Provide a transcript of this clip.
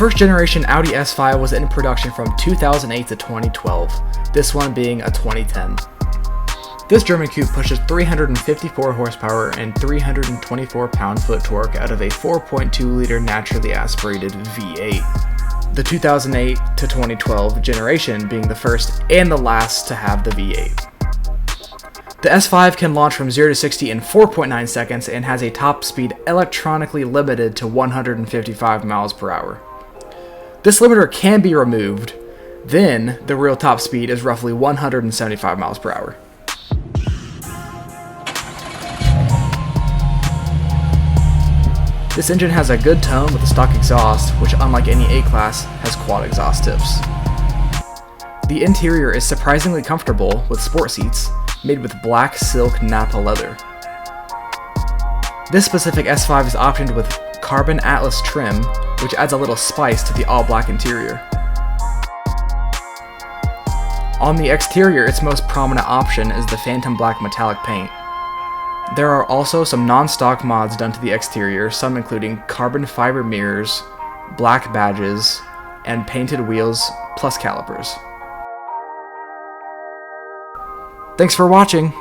first generation Audi S5 was in production from 2008 to 2012, this one being a 2010. This German coupe pushes 354 horsepower and 324 pound-foot torque out of a 4.2-liter naturally aspirated V8. The 2008 to 2012 generation being the first and the last to have the V8. The S5 can launch from 0 to 60 in 4.9 seconds and has a top speed electronically limited to 155 miles per hour. This limiter can be removed, then the real top speed is roughly 175 miles per hour. This engine has a good tone with a stock exhaust, which unlike any A-Class, has quad exhaust tips. The interior is surprisingly comfortable with sport seats, made with black silk Napa leather. This specific S5 is optioned with carbon Atlas trim, which adds a little spice to the all-black interior. On the exterior, its most prominent option is the Phantom Black metallic paint. There are also some non-stock mods done to the exterior, some including carbon fiber mirrors, black badges, and painted wheels plus calipers. Thanks for watching!